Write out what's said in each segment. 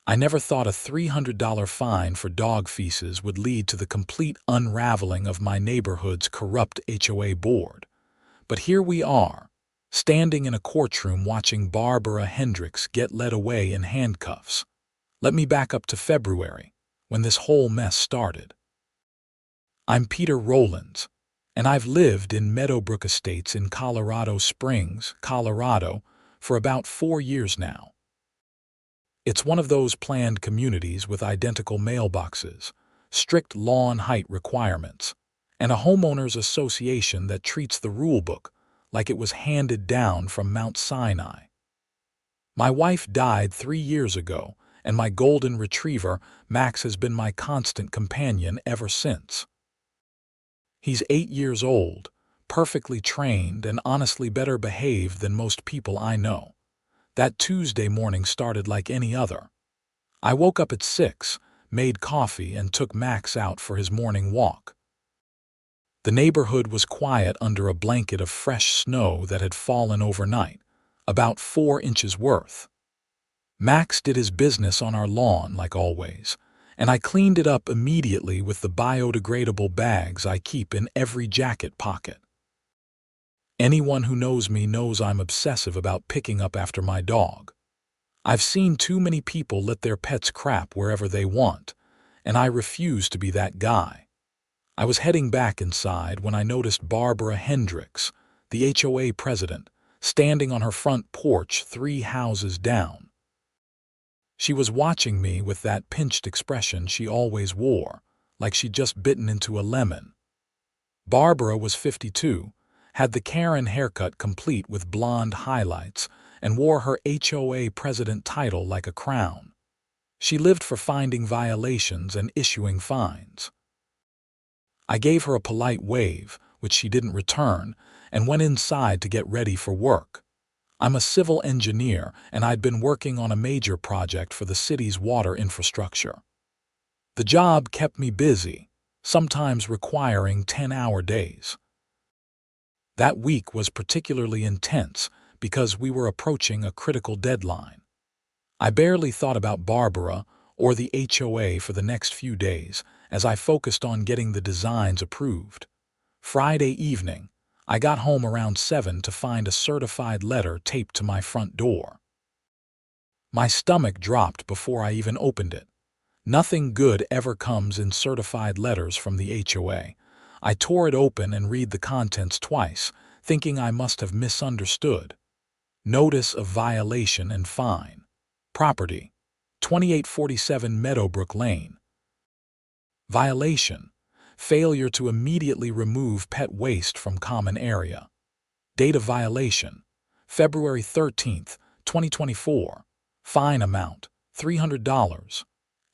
I never thought a $300 fine for dog feces would lead to the complete unraveling of my neighborhood's corrupt HOA board. But here we are, standing in a courtroom watching Barbara Hendricks get led away in handcuffs. Let me back up to February, when this whole mess started. I'm Peter Rowlands, and I've lived in Meadowbrook Estates in Colorado Springs, Colorado, for about 4 years now. It's one of those planned communities with identical mailboxes, strict lawn height requirements, and a homeowners association that treats the rulebook like it was handed down from Mount Sinai. My wife died 3 years ago, and my golden retriever, Max, has been my constant companion ever since. He's 8 years old, perfectly trained, and honestly better behaved than most people I know. That Tuesday morning started like any other. I woke up at 6, made coffee, and took Max out for his morning walk. The neighborhood was quiet under a blanket of fresh snow that had fallen overnight, about 4 inches worth. Max did his business on our lawn like always, and I cleaned it up immediately with the biodegradable bags I keep in every jacket pocket. Anyone who knows me knows I'm obsessive about picking up after my dog. I've seen too many people let their pets crap wherever they want, and I refuse to be that guy. I was heading back inside when I noticed Barbara Hendricks, the HOA president, standing on her front porch 3 houses down. She was watching me with that pinched expression she always wore, like she'd just bitten into a lemon. Barbara was 52, had the Karen haircut complete with blonde highlights, and wore her HOA president title like a crown. She lived for finding violations and issuing fines. I gave her a polite wave, which she didn't return, and went inside to get ready for work. I'm a civil engineer, and I'd been working on a major project for the city's water infrastructure. The job kept me busy, sometimes requiring 10-hour days. That week was particularly intense because we were approaching a critical deadline. I barely thought about Barbara or the HOA for the next few days as I focused on getting the designs approved. Friday evening, I got home around 7 to find a certified letter taped to my front door. My stomach dropped before I even opened it. Nothing good ever comes in certified letters from the HOA. I tore it open and read the contents twice, thinking I must have misunderstood. Notice of violation and fine. Property: 2847 Meadowbrook Lane. Violation: failure to immediately remove pet waste from common area. Date of violation: February 13th, 2024. Fine amount: $300.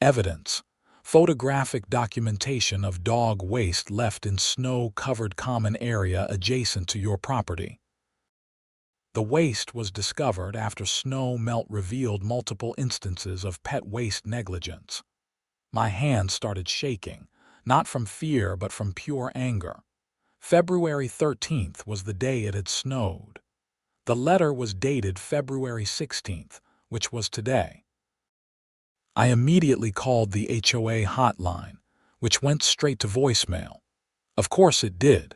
Evidence: photographic documentation of dog waste left in snow-covered common area adjacent to your property. The waste was discovered after snow melt revealed multiple instances of pet waste negligence. My hands started shaking, not from fear but from pure anger. February 13th was the day it had snowed. The letter was dated February 16th, which was today. I immediately called the HOA hotline, which went straight to voicemail. Of course it did.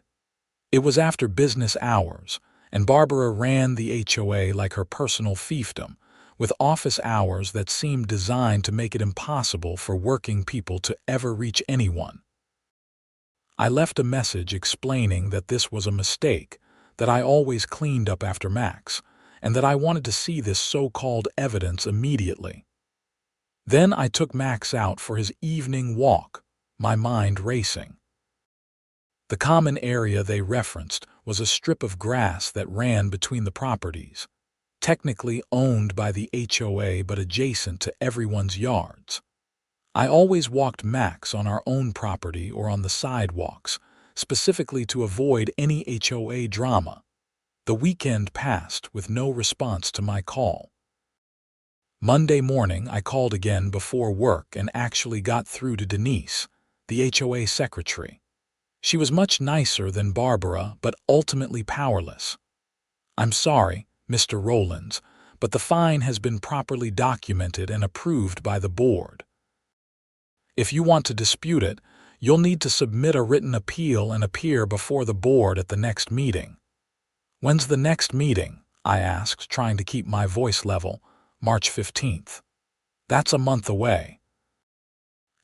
It was after business hours, and Barbara ran the HOA like her personal fiefdom, with office hours that seemed designed to make it impossible for working people to ever reach anyone. I left a message explaining that this was a mistake, that I always cleaned up after Max, and that I wanted to see this so-called evidence immediately. Then I took Max out for his evening walk, my mind racing. The common area they referenced was a strip of grass that ran between the properties, technically owned by the HOA but adjacent to everyone's yards. I always walked Max on our own property or on the sidewalks, specifically to avoid any HOA drama. The weekend passed with no response to my call. Monday morning, I called again before work and actually got through to Denise, the HOA secretary. She was much nicer than Barbara, but ultimately powerless. "I'm sorry, Mr. Rowlands, but the fine has been properly documented and approved by the board. If you want to dispute it, you'll need to submit a written appeal and appear before the board at the next meeting." "When's the next meeting?" I asked, trying to keep my voice level. "March 15th. That's a month away.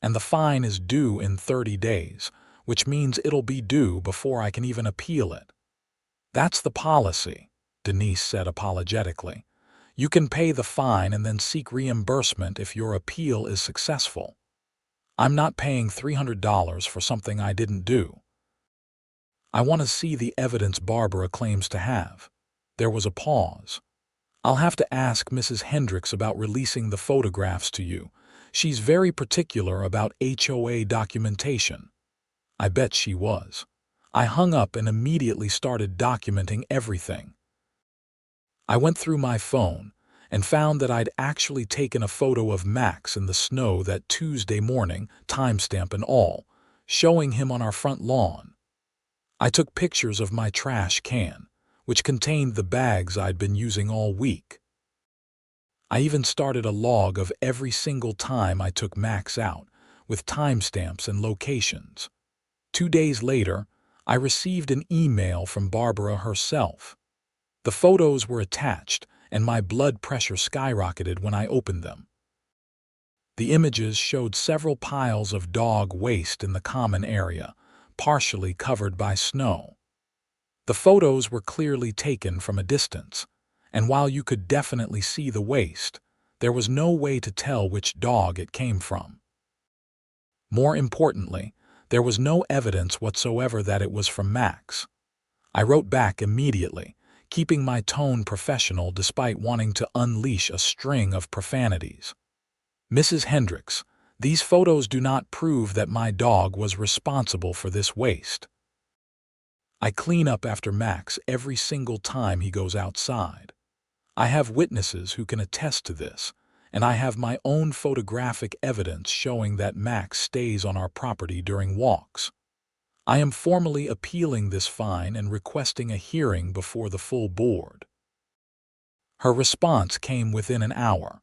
And the fine is due in 30 days, which means it'll be due before I can even appeal it." "That's the policy," Denise said apologetically. "You can pay the fine and then seek reimbursement if your appeal is successful. I'm not paying $300 for something I didn't do." "I want to see the evidence Barbara claims to have." There was a pause. "I'll have to ask Mrs. Hendricks about releasing the photographs to you. She's very particular about HOA documentation." I bet she was. I hung up and immediately started documenting everything. I went through my phone and found that I'd actually taken a photo of Max in the snow that Tuesday morning, timestamp and all, showing him on our front lawn. I took pictures of my trash can, which contained the bags I'd been using all week. I even started a log of every single time I took Max out, with timestamps and locations. 2 days later, I received an email from Barbara herself. The photos were attached, and my blood pressure skyrocketed when I opened them. The images showed several piles of dog waste in the common area, partially covered by snow. The photos were clearly taken from a distance, and while you could definitely see the waste, there was no way to tell which dog it came from. More importantly, there was no evidence whatsoever that it was from Max. I wrote back immediately, keeping my tone professional despite wanting to unleash a string of profanities. "Mrs. Hendricks, these photos do not prove that my dog was responsible for this waste. I clean up after Max every single time he goes outside. I have witnesses who can attest to this, and I have my own photographic evidence showing that Max stays on our property during walks. I am formally appealing this fine and requesting a hearing before the full board." Her response came within an hour.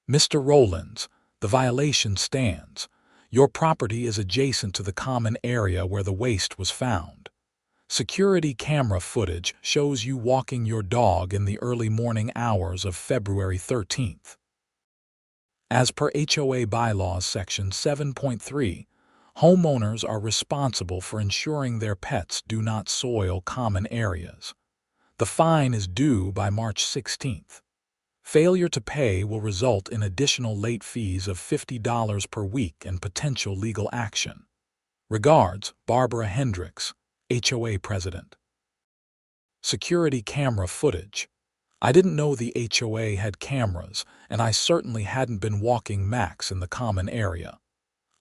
"Mr. Rowlands, the violation stands. Your property is adjacent to the common area where the waste was found. Security camera footage shows you walking your dog in the early morning hours of February 13th. As per HOA Bylaws Section 7.3, homeowners are responsible for ensuring their pets do not soil common areas. The fine is due by March 16th. Failure to pay will result in additional late fees of $50 per week and potential legal action. Regards, Barbara Hendricks, HOA President." Security camera footage. I didn't know the HOA had cameras, and I certainly hadn't been walking Max in the common area.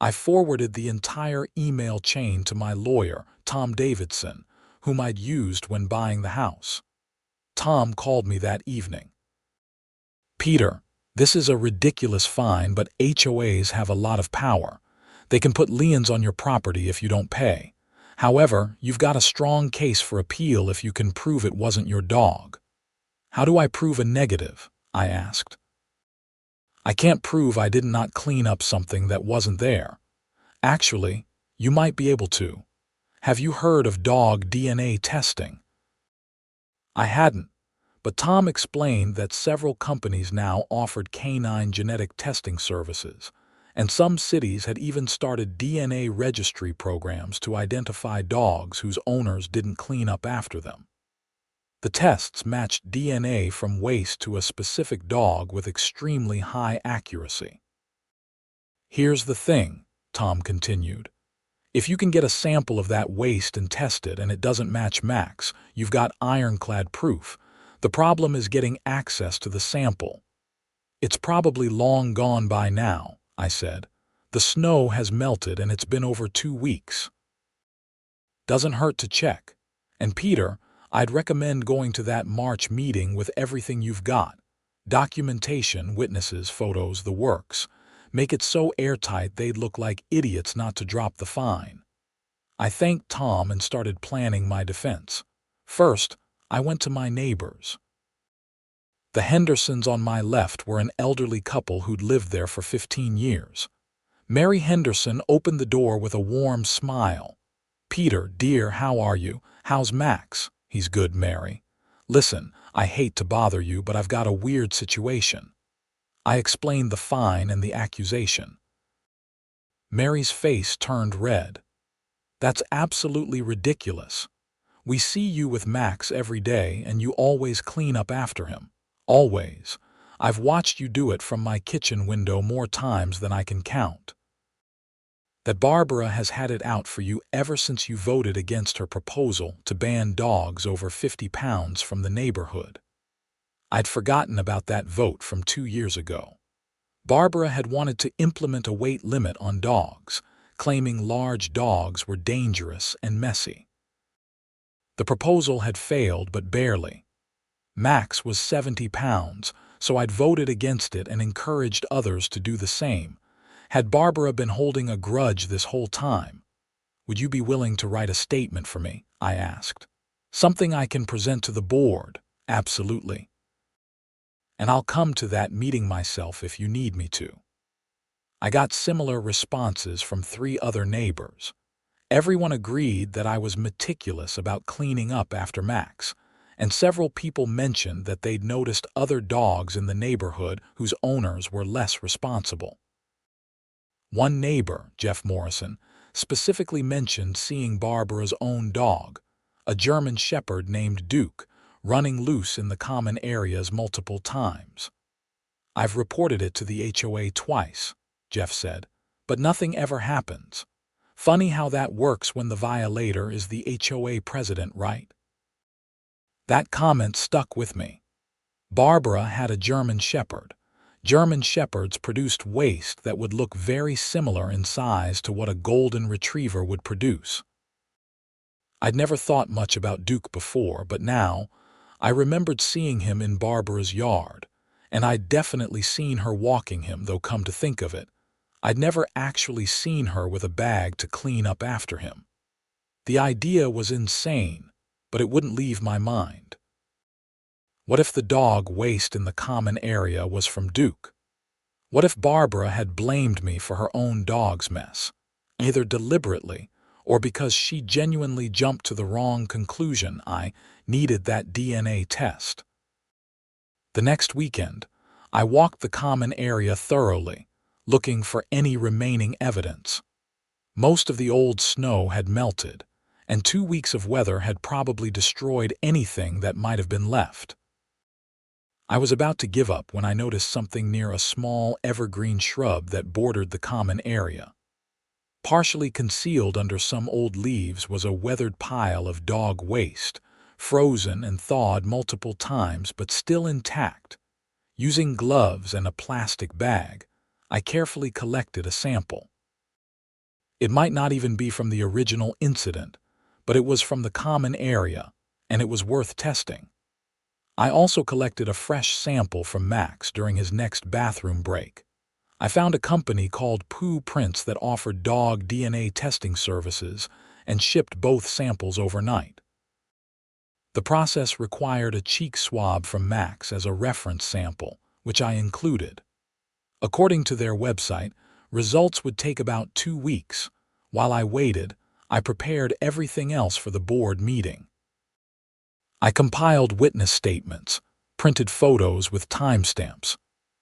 I forwarded the entire email chain to my lawyer, Tom Davidson, whom I'd used when buying the house. Tom called me that evening. "Peter, this is a ridiculous fine, but HOAs have a lot of power. They can put liens on your property if you don't pay. However, you've got a strong case for appeal if you can prove it wasn't your dog." "How do I prove a negative?" I asked. "I can't prove I did not clean up something that wasn't there. Actually, you might be able to. Have you heard of dog DNA testing?" I hadn't, but Tom explained that several companies now offered canine genetic testing services, and some cities had even started DNA registry programs to identify dogs whose owners didn't clean up after them. The tests matched DNA from waste to a specific dog with extremely high accuracy. "Here's the thing," Tom continued. "If you can get a sample of that waste and test it and it doesn't match Max, you've got ironclad proof. The problem is getting access to the sample." "It's probably long gone by now," I said. "The snow has melted and it's been over 2 weeks." "Doesn't hurt to check. And Peter, I'd recommend going to that March meeting with everything you've got. Documentation, witnesses, photos, the works. Make it so airtight they'd look like idiots not to drop the fine." I thanked Tom and started planning my defense. First, I went to my neighbors. The Hendersons on my left were an elderly couple who'd lived there for 15 years. Mary Henderson opened the door with a warm smile. "Peter, dear, how are you? How's Max?" "He's good, Mary. Listen, I hate to bother you, but I've got a weird situation." I explained the fine and the accusation. Mary's face turned red. "That's absolutely ridiculous. We see you with Max every day and you always clean up after him. Always. I've watched you do it from my kitchen window more times than I can count. That Barbara has had it out for you ever since you voted against her proposal to ban dogs over 50 pounds from the neighborhood." I'd forgotten about that vote from 2 years ago. Barbara had wanted to implement a weight limit on dogs, claiming large dogs were dangerous and messy. The proposal had failed, but barely. Max was 70 pounds, so I'd voted against it and encouraged others to do the same. Had Barbara been holding a grudge this whole time? "Would you be willing to write a statement for me?" I asked. "Something I can present to the board?" "Absolutely. And I'll come to that meeting myself if you need me to." I got similar responses from 3 other neighbors. Everyone agreed that I was meticulous about cleaning up after Max, and several people mentioned that they'd noticed other dogs in the neighborhood whose owners were less responsible. One neighbor, Jeff Morrison, specifically mentioned seeing Barbara's own dog, a German Shepherd named Duke, running loose in the common areas multiple times. "I've reported it to the HOA twice," Jeff said, "but nothing ever happens. Funny how that works when the violator is the HOA president, right?" That comment stuck with me. Barbara had a German Shepherd. German Shepherds produced waste that would look very similar in size to what a golden retriever would produce. I'd never thought much about Duke before, but now I remembered seeing him in Barbara's yard, and I'd definitely seen her walking him, though come to think of it, I'd never actually seen her with a bag to clean up after him. The idea was insane, but it wouldn't leave my mind. What if the dog waste in the common area was from Duke? What if Barbara had blamed me for her own dog's mess, either deliberately or because she genuinely jumped to the wrong conclusion? I needed that DNA test. The next weekend, I walked the common area thoroughly, looking for any remaining evidence. Most of the old snow had melted, and 2 weeks of weather had probably destroyed anything that might have been left. I was about to give up when I noticed something near a small evergreen shrub that bordered the common area. Partially concealed under some old leaves was a weathered pile of dog waste, frozen and thawed multiple times but still intact. Using gloves and a plastic bag, I carefully collected a sample. It might not even be from the original incident, but it was from the common area, and it was worth testing. I also collected a fresh sample from Max during his next bathroom break. I found a company called Poo Prints that offered dog DNA testing services and shipped both samples overnight. The process required a cheek swab from Max as a reference sample, which I included. According to their website, results would take about 2 weeks. While I waited, I prepared everything else for the board meeting. I compiled witness statements, printed photos with timestamps,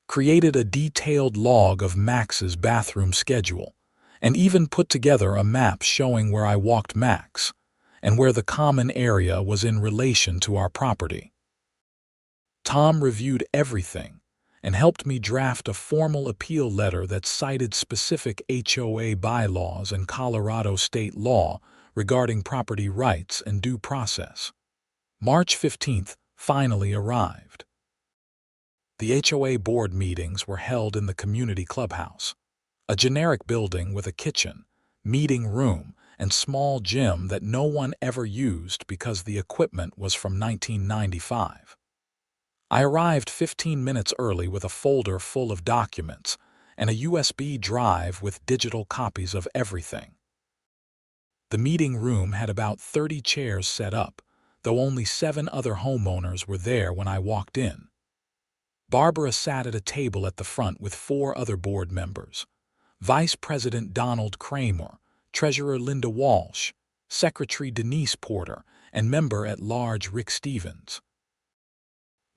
created a detailed log of Max's bathroom schedule, and even put together a map showing where I walked Max and where the common area was in relation to our property. Tom reviewed everything and helped me draft a formal appeal letter that cited specific HOA bylaws and Colorado state law regarding property rights and due process. March 15th finally arrived. The HOA board meetings were held in the community clubhouse, a generic building with a kitchen, meeting room, and small gym that no one ever used because the equipment was from 1995. I arrived 15 minutes early with a folder full of documents and a USB drive with digital copies of everything. The meeting room had about 30 chairs set up, though only 7 other homeowners were there when I walked in. Barbara sat at a table at the front with 4 other board members: Vice President Donald Kramer, Treasurer Linda Walsh, Secretary Denise Porter, and Member-at-Large Rick Stevens.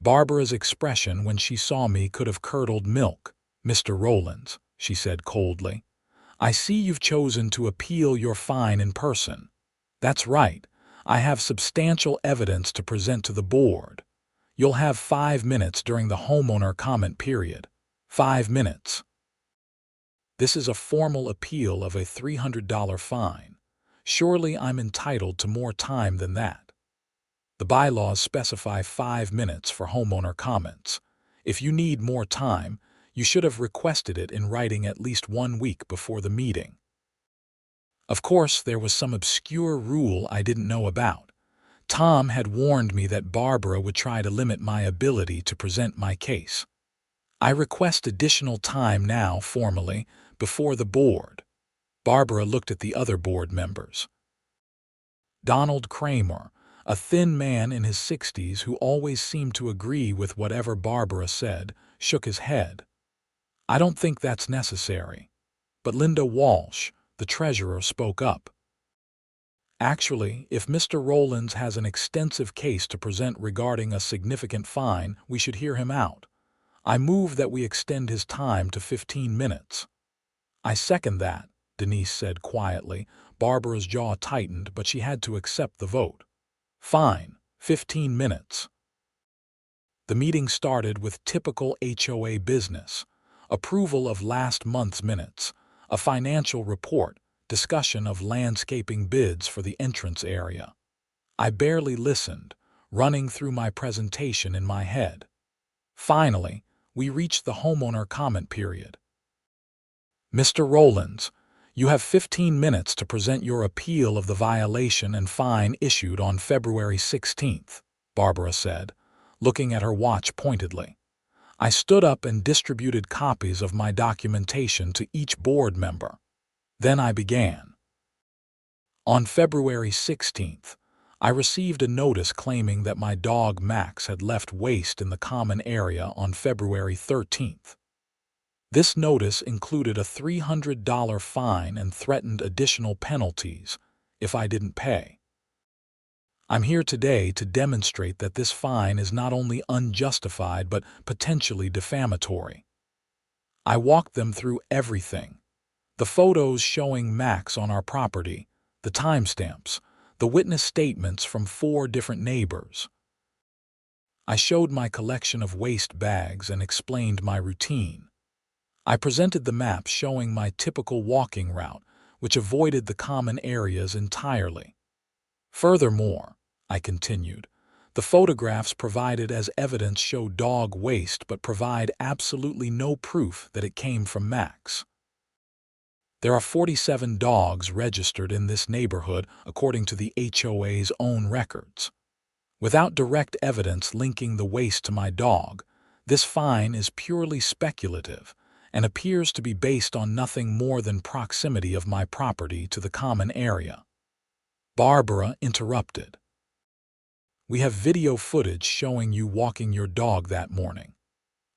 Barbara's expression when she saw me could have curdled milk. "Mr. Rowlands," she said coldly, "I see you've chosen to appeal your fine in person. That's right. I have substantial evidence to present to the board. You'll have 5 minutes during the homeowner comment period. 5 minutes. This is a formal appeal of a $300 fine. Surely I'm entitled to more time than that. The bylaws specify 5 minutes for homeowner comments. If you need more time, you should have requested it in writing at least 1 week before the meeting." Of course, there was some obscure rule I didn't know about. Tom had warned me that Barbara would try to limit my ability to present my case. "I request additional time now, formally, before the board." Barbara looked at the other board members. Donald Kramer, a thin man in his 60s who always seemed to agree with whatever Barbara said, shook his head. "I don't think that's necessary." But Linda Walsh, the treasurer, spoke up. "Actually, if Mr. Rowlands has an extensive case to present regarding a significant fine, we should hear him out. I move that we extend his time to 15 minutes. "I second that," Denise said quietly. Barbara's jaw tightened, but she had to accept the vote. "Fine, 15 minutes." The meeting started with typical HOA business: approval of last month's minutes, a financial report, discussion of landscaping bids for the entrance area. I barely listened, running through my presentation in my head. Finally, we reached the homeowner comment period. "Mr. Rowlands, you have 15 minutes to present your appeal of the violation and fine issued on February 16th, Barbara said, looking at her watch pointedly. I stood up and distributed copies of my documentation to each board member. Then I began. "On February 16th, I received a notice claiming that my dog Max had left waste in the common area on February 13th. This notice included a $300 fine and threatened additional penalties if I didn't pay. I'm here today to demonstrate that this fine is not only unjustified but potentially defamatory. I walked them through everything: the photos showing Max on our property, the timestamps, the witness statements from 4 different neighbors. I showed my collection of waste bags and explained my routine. I presented the map showing my typical walking route, which avoided the common areas entirely. Furthermore," I continued, "the photographs provided as evidence show dog waste but provide absolutely no proof that it came from Max. There are 47 dogs registered in this neighborhood according to the HOA's own records. Without direct evidence linking the waste to my dog, this fine is purely speculative and appears to be based on nothing more than proximity of my property to the common area." Barbara interrupted. "We have video footage showing you walking your dog that morning."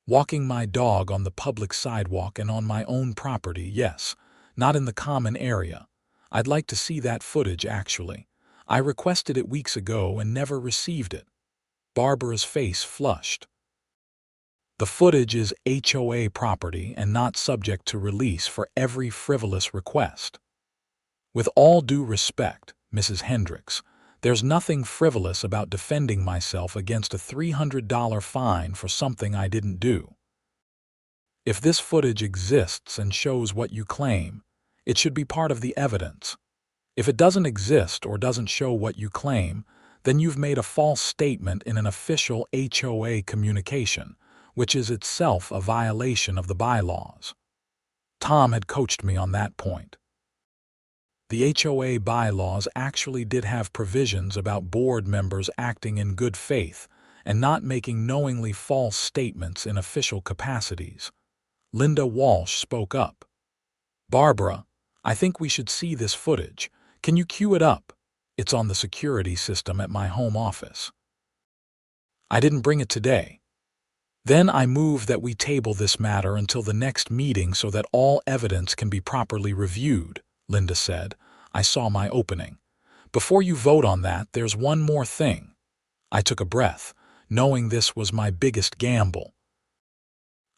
"Walking my dog on the public sidewalk and on my own property, yes, not in the common area. I'd like to see that footage, actually. I requested it weeks ago and never received it." Barbara's face flushed. "The footage is HOA property and not subject to release for every frivolous request. With all due respect, Mrs. Hendricks, there's nothing frivolous about defending myself against a $300 fine for something I didn't do. If this footage exists and shows what you claim, it should be part of the evidence. If it doesn't exist or doesn't show what you claim, then you've made a false statement in an official HOA communication, which is itself a violation of the bylaws." Tom had coached me on that point. The HOA bylaws actually did have provisions about board members acting in good faith and not making knowingly false statements in official capacities. Linda Walsh spoke up. "Barbara, I think we should see this footage. Can you cue it up? It's on the security system at my home office." "I didn't bring it today." Then I move that we table this matter until the next meeting so that all evidence can be properly reviewed, Linda said. I saw my opening. Before you vote on that, there's one more thing. I took a breath, knowing this was my biggest gamble.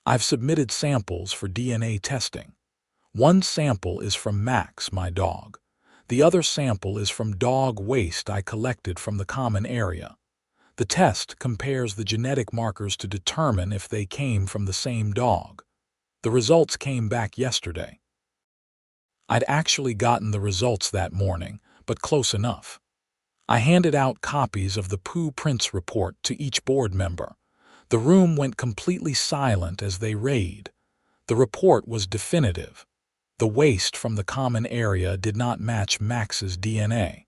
I've submitted samples for DNA testing. One sample is from Max, my dog. The other sample is from dog waste I collected from the common area. The test compares the genetic markers to determine if they came from the same dog. The results came back yesterday. I'd actually gotten the results that morning, but close enough. I handed out copies of the Pooh Prints report to each board member. The room went completely silent as they read. The report was definitive. The waste from the common area did not match Max's DNA.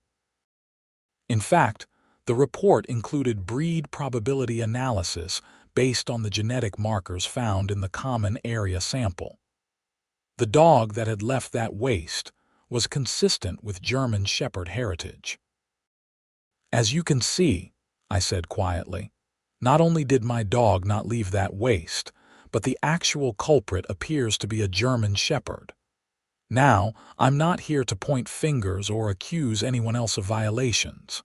In fact, the report included breed probability analysis based on the genetic markers found in the common area sample. The dog that had left that waste was consistent with German Shepherd heritage. As you can see, I said quietly, not only did my dog not leave that waste, but the actual culprit appears to be a German Shepherd. Now, I'm not here to point fingers or accuse anyone else of violations.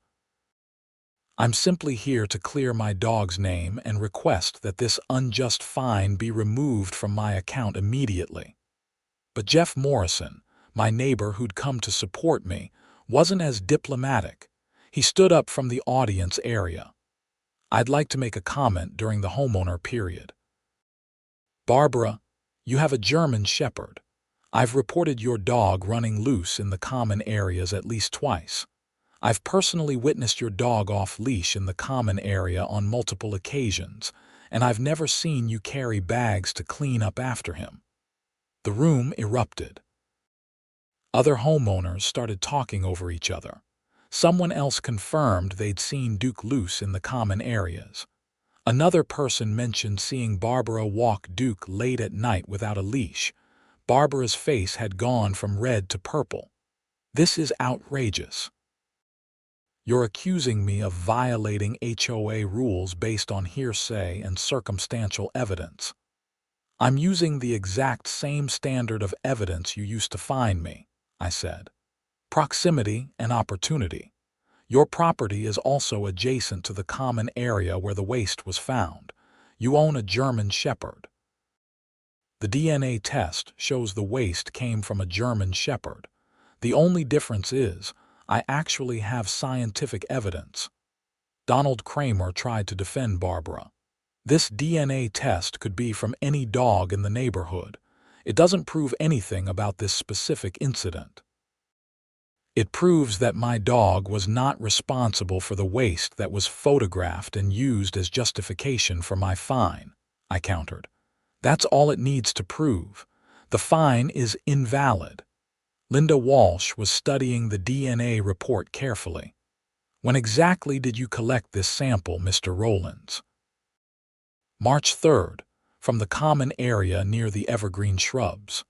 I'm simply here to clear my dog's name and request that this unjust fine be removed from my account immediately. But Jeff Morrison, my neighbor who'd come to support me, wasn't as diplomatic. He stood up from the audience area. I'd like to make a comment during the homeowner period. Barbara, you have a German Shepherd. I've reported your dog running loose in the common areas at least twice. I've personally witnessed your dog off-leash in the common area on multiple occasions, and I've never seen you carry bags to clean up after him. The room erupted. Other homeowners started talking over each other. Someone else confirmed they'd seen Duke loose in the common areas. Another person mentioned seeing Barbara walk Duke late at night without a leash. Barbara's face had gone from red to purple. This is outrageous. You're accusing me of violating HOA rules based on hearsay and circumstantial evidence. I'm using the exact same standard of evidence you used to find me, I said. Proximity and opportunity. Your property is also adjacent to the common area where the waste was found. You own a German Shepherd. The DNA test shows the waste came from a German Shepherd. The only difference is, I actually have scientific evidence. Donald Kramer tried to defend Barbara. This DNA test could be from any dog in the neighborhood. It doesn't prove anything about this specific incident. It proves that my dog was not responsible for the waste that was photographed and used as justification for my fine, I countered. That's all it needs to prove. The fine is invalid. Linda Walsh was studying the DNA report carefully. When exactly did you collect this sample, Mr. Rowlands? March 3rd, from the common area near the evergreen shrubs.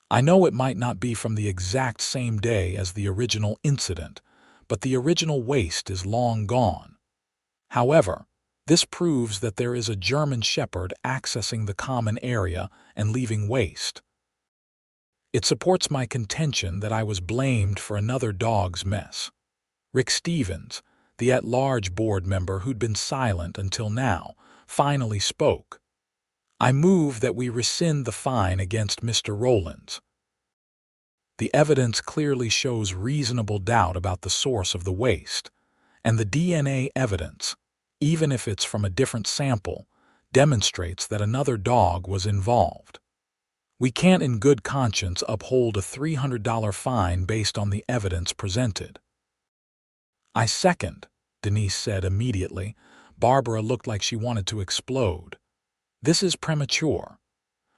I know it might not be from the exact same day as the original incident, but the original waste is long gone. However, this proves that there is a German Shepherd accessing the common area and leaving waste. It supports my contention that I was blamed for another dog's mess. Rick Stevens, the at-large board member who'd been silent until now, finally spoke. I move that we rescind the fine against Mr. Rowlands. The evidence clearly shows reasonable doubt about the source of the waste, and the DNA evidence, even if it's from a different sample, demonstrates that another dog was involved. We can't in good conscience uphold a $300 fine based on the evidence presented. I second, Denise said immediately. Barbara looked like she wanted to explode. This is premature.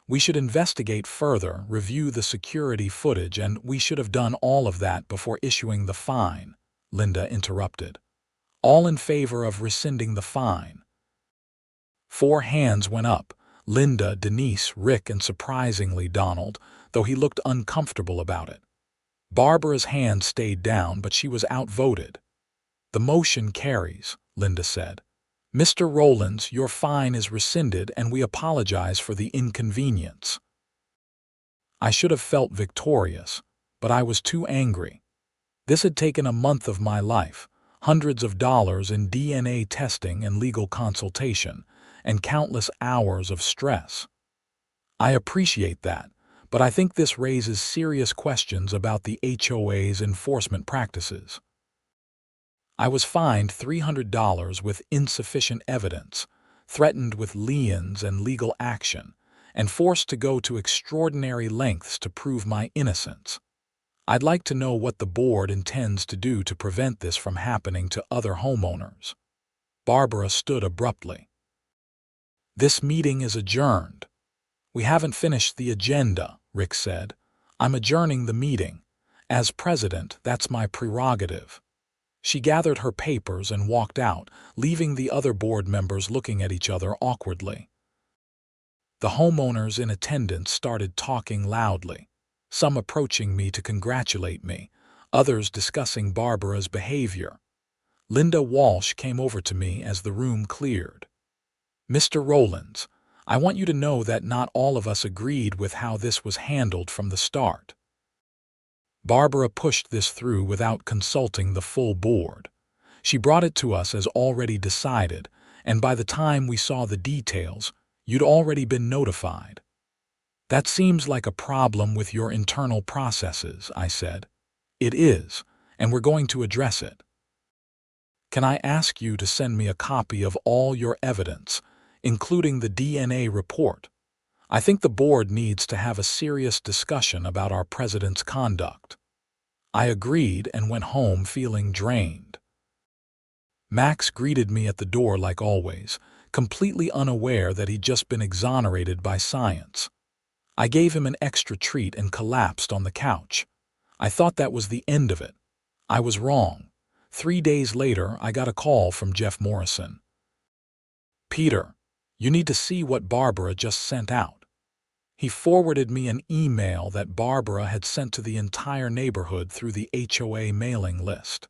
We should investigate further, review the security footage, and we should have done all of that before issuing the fine, Linda interrupted. All in favor of rescinding the fine. 4 hands went up. Linda, Denise, Rick, and surprisingly Donald, though he looked uncomfortable about it. Barbara's hand stayed down, but she was outvoted. The motion carries, Linda said. "Mr. Rowlands, your fine is rescinded and we apologize for the inconvenience." I should have felt victorious, but I was too angry. This had taken a month of my life, hundreds of dollars in DNA testing and legal consultation, and countless hours of stress. I appreciate that, but I think this raises serious questions about the HOA's enforcement practices. I was fined $300 with insufficient evidence, threatened with liens and legal action, and forced to go to extraordinary lengths to prove my innocence. I'd like to know what the board intends to do to prevent this from happening to other homeowners. Barbara stood abruptly. "This meeting is adjourned." "We haven't finished the agenda," Rick said. "I'm adjourning the meeting. As president, that's my prerogative." She gathered her papers and walked out, leaving the other board members looking at each other awkwardly. The homeowners in attendance started talking loudly, some approaching me to congratulate me, others discussing Barbara's behavior. Linda Walsh came over to me as the room cleared. "Mr. Rowlands, I want you to know that not all of us agreed with how this was handled from the start. Barbara pushed this through without consulting the full board. She brought it to us as already decided, and by the time we saw the details, you'd already been notified." "That seems like a problem with your internal processes," I said. "It is, and we're going to address it. Can I ask you to send me a copy of all your evidence, including the DNA report? I think the board needs to have a serious discussion about our president's conduct." I agreed and went home feeling drained. Max greeted me at the door like always, completely unaware that he'd just been exonerated by science. I gave him an extra treat and collapsed on the couch. I thought that was the end of it. I was wrong. 3 days later, I got a call from Jeff Morrison. "Peter, you need to see what Barbara just sent out." He forwarded me an email that Barbara had sent to the entire neighborhood through the HOA mailing list.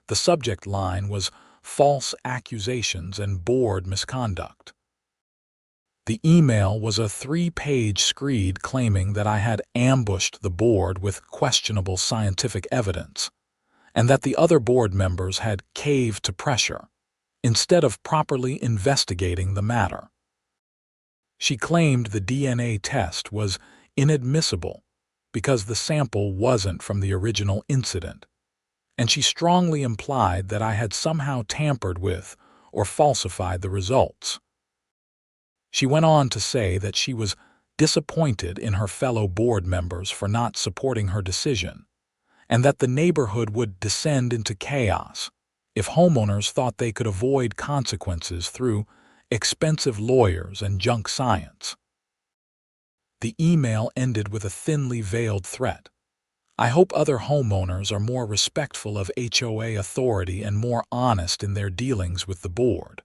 The subject line was "False Accusations and Board Misconduct." The email was a 3-page screed claiming that I had ambushed the board with questionable scientific evidence, and that the other board members had caved to pressure, instead of properly investigating the matter. She claimed the DNA test was inadmissible because the sample wasn't from the original incident, and she strongly implied that I had somehow tampered with or falsified the results. She went on to say that she was disappointed in her fellow board members for not supporting her decision, and that the neighborhood would descend into chaos if homeowners thought they could avoid consequences through expensive lawyers and junk science. The email ended with a thinly veiled threat. "I hope other homeowners are more respectful of HOA authority and more honest in their dealings with the board."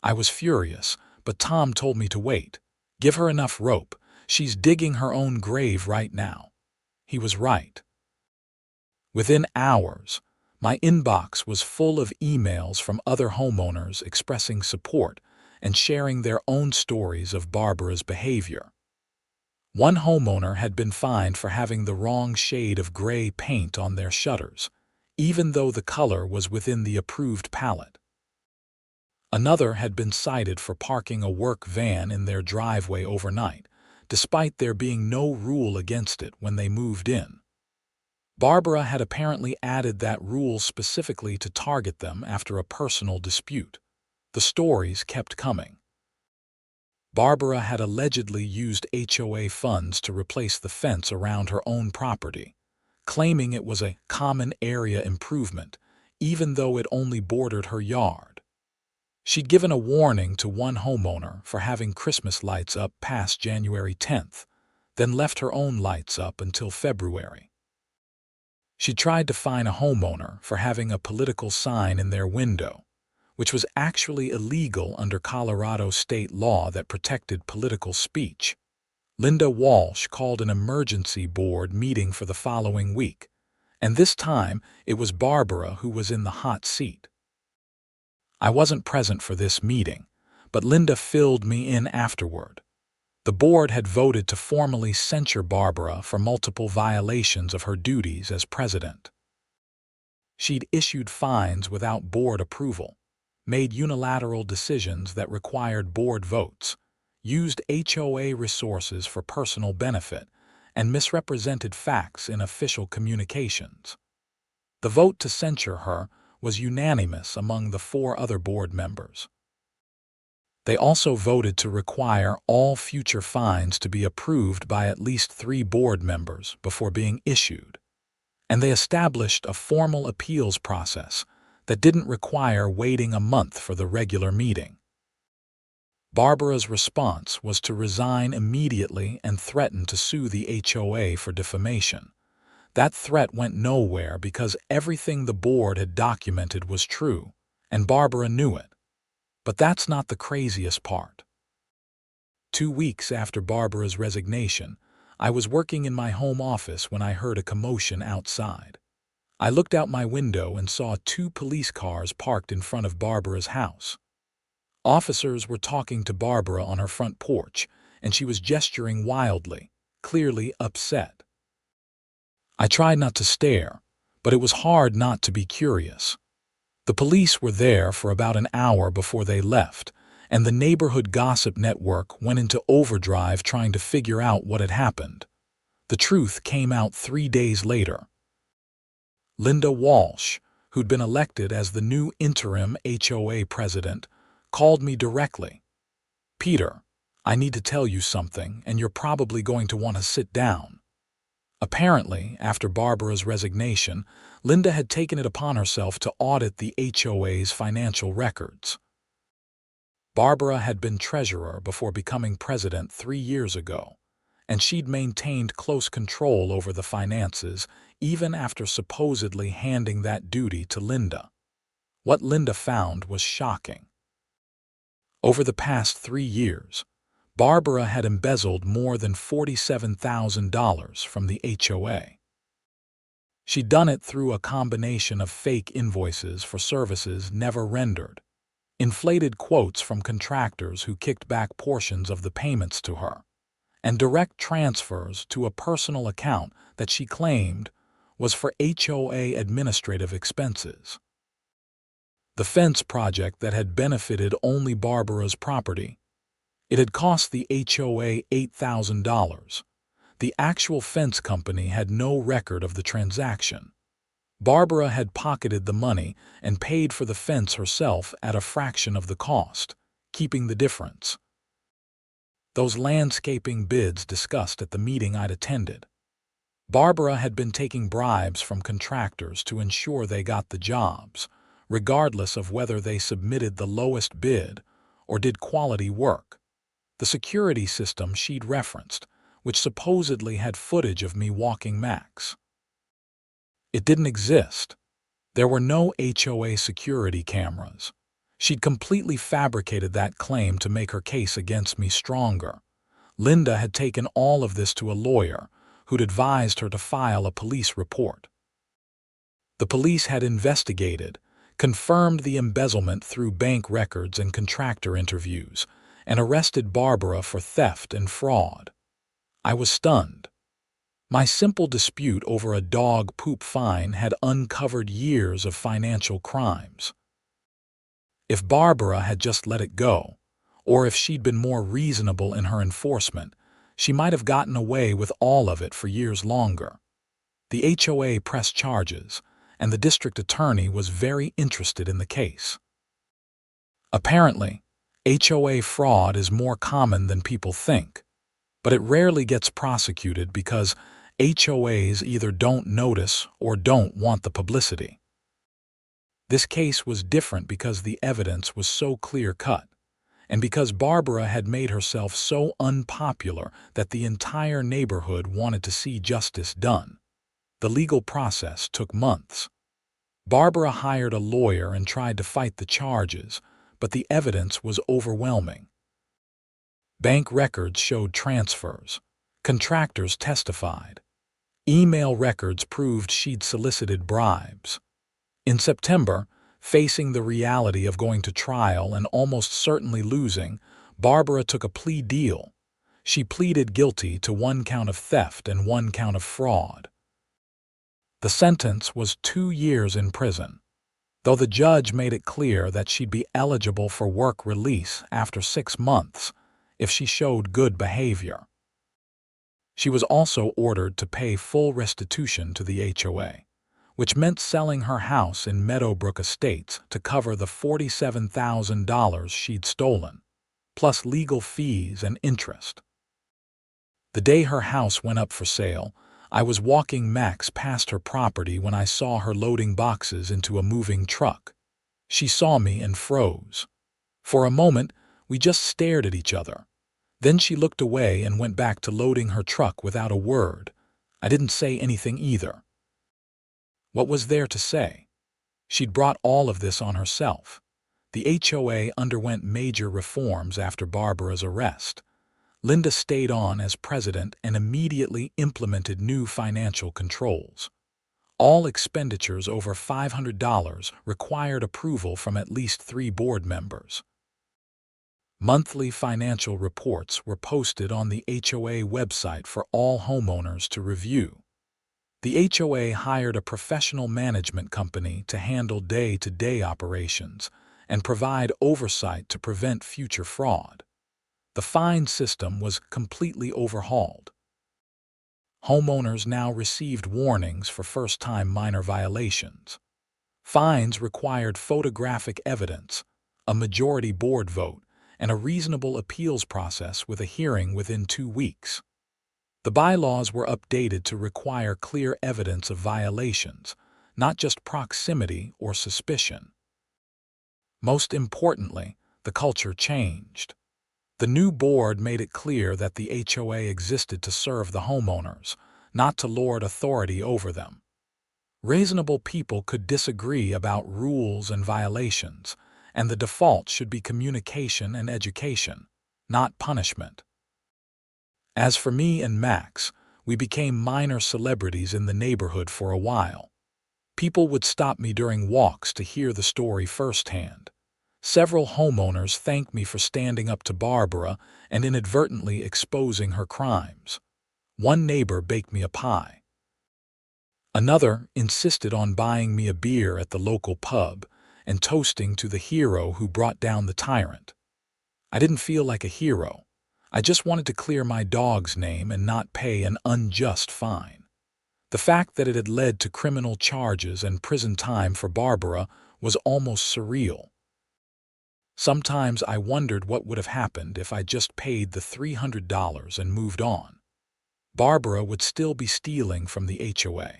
I was furious, but Tom told me to wait. "Give her enough rope. She's digging her own grave right now." He was right. Within hours, my inbox was full of emails from other homeowners expressing support and sharing their own stories of Barbara's behavior. One homeowner had been fined for having the wrong shade of gray paint on their shutters, even though the color was within the approved palette. Another had been cited for parking a work van in their driveway overnight, despite there being no rule against it when they moved in. Barbara had apparently added that rule specifically to target them after a personal dispute. The stories kept coming. Barbara had allegedly used HOA funds to replace the fence around her own property, claiming it was a common area improvement, even though it only bordered her yard. She'd given a warning to one homeowner for having Christmas lights up past January 10th, then left her own lights up until February. She tried to fine a homeowner for having a political sign in their window, which was actually illegal under Colorado state law that protected political speech. Linda Walsh called an emergency board meeting for the following week, and this time it was Barbara who was in the hot seat. I wasn't present for this meeting, but Linda filled me in afterward. The board had voted to formally censure Barbara for multiple violations of her duties as president. She'd issued fines without board approval, made unilateral decisions that required board votes, used HOA resources for personal benefit, and misrepresented facts in official communications. The vote to censure her was unanimous among the 4 other board members. They also voted to require all future fines to be approved by at least 3 board members before being issued, and they established a formal appeals process that didn't require waiting a month for the regular meeting. Barbara's response was to resign immediately and threaten to sue the HOA for defamation. That threat went nowhere because everything the board had documented was true, and Barbara knew it. But that's not the craziest part. 2 weeks after Barbara's resignation, I was working in my home office when I heard a commotion outside. I looked out my window and saw 2 police cars parked in front of Barbara's house. Officers were talking to Barbara on her front porch, and she was gesturing wildly, clearly upset. I tried not to stare, but it was hard not to be curious. The police were there for about an hour before they left, and the neighborhood gossip network went into overdrive trying to figure out what had happened. The truth came out 3 days later. Linda Walsh, who'd been elected as the new interim HOA president, called me directly. "Peter, I need to tell you something, and you're probably going to want to sit down." Apparently, after Barbara's resignation, Linda had taken it upon herself to audit the HOA's financial records. Barbara had been treasurer before becoming president 3 years ago, and she'd maintained close control over the finances even after supposedly handing that duty to Linda. What Linda found was shocking. Over the past 3 years, Barbara had embezzled more than $47,000 from the HOA. She'd done it through a combination of fake invoices for services never rendered, inflated quotes from contractors who kicked back portions of the payments to her, and direct transfers to a personal account that she claimed was for HOA administrative expenses. The fence project that had benefited only Barbara's property, it had cost the HOA $8,000. The actual fence company had no record of the transaction. Barbara had pocketed the money and paid for the fence herself at a fraction of the cost, keeping the difference. Those landscaping bids discussed at the meeting I'd attended. Barbara had been taking bribes from contractors to ensure they got the jobs, regardless of whether they submitted the lowest bid or did quality work. The security system she'd referenced, which supposedly had footage of me walking Max. It didn't exist. There were no HOA security cameras. She'd completely fabricated that claim to make her case against me stronger. Linda had taken all of this to a lawyer who'd advised her to file a police report. The police had investigated, confirmed the embezzlement through bank records and contractor interviews, and arrested Barbara for theft and fraud. I was stunned. My simple dispute over a dog poop fine had uncovered years of financial crimes. If Barbara had just let it go, or if she'd been more reasonable in her enforcement, she might have gotten away with all of it for years longer. The HOA pressed charges, and the district attorney was very interested in the case. Apparently, HOA fraud is more common than people think, but it rarely gets prosecuted because HOAs either don't notice or don't want the publicity. This case was different because the evidence was so clear-cut, and because Barbara had made herself so unpopular that the entire neighborhood wanted to see justice done. The legal process took months. Barbara hired a lawyer and tried to fight the charges, but the evidence was overwhelming. Bank records showed transfers. Contractors testified. Email records proved she'd solicited bribes. In September, Facing the reality of going to trial and almost certainly losing, Barbara took a plea deal. She pleaded guilty to 1 count of theft and 1 count of fraud. The sentence was 2 years in prison, though the judge made it clear that she'd be eligible for work release after 6 months if she showed good behavior. She was also ordered to pay full restitution to the HOA, which meant selling her house in Meadowbrook Estates to cover the $47,000 she'd stolen, plus legal fees and interest. The day her house went up for sale, I was walking Max past her property when I saw her loading boxes into a moving truck. She saw me and froze. For a moment, we just stared at each other. Then she looked away and went back to loading her truck without a word. I didn't say anything either. What was there to say? She'd brought all of this on herself. The HOA underwent major reforms after Barbara's arrest. Linda stayed on as president and immediately implemented new financial controls. All expenditures over $500 required approval from at least 3 board members. Monthly financial reports were posted on the HOA website for all homeowners to review. The HOA hired a professional management company to handle day-to-day operations and provide oversight to prevent future fraud. The fine system was completely overhauled. Homeowners now received warnings for first-time minor violations. Fines required photographic evidence, a majority board vote, and a reasonable appeals process with a hearing within 2 weeks. The bylaws were updated to require clear evidence of violations, not just proximity or suspicion. Most importantly, the culture changed. The new board made it clear that the HOA existed to serve the homeowners, not to lord authority over them. Reasonable people could disagree about rules and violations, and the default should be communication and education, not punishment. As for me and Max, we became minor celebrities in the neighborhood for a while. People would stop me during walks to hear the story firsthand. Several homeowners thanked me for standing up to Barbara and inadvertently exposing her crimes. One neighbor baked me a pie. Another insisted on buying me a beer at the local pub and toasting to the hero who brought down the tyrant. I didn't feel like a hero. I just wanted to clear my dog's name and not pay an unjust fine. The fact that it had led to criminal charges and prison time for Barbara was almost surreal. Sometimes I wondered what would have happened if I just paid the $300 and moved on. Barbara would still be stealing from the HOA.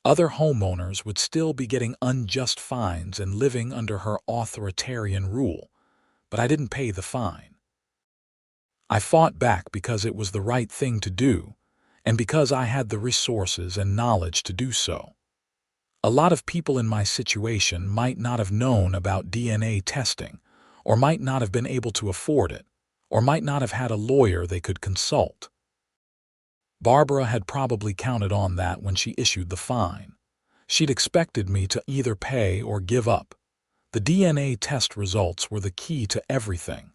Other homeowners would still be getting unjust fines and living under her authoritarian rule, but I didn't pay the fine. I fought back because it was the right thing to do, and because I had the resources and knowledge to do so. A lot of people in my situation might not have known about DNA testing, or might not have been able to afford it, or might not have had a lawyer they could consult. Barbara had probably counted on that when she issued the fine. She'd expected me to either pay or give up. The DNA test results were the key to everything.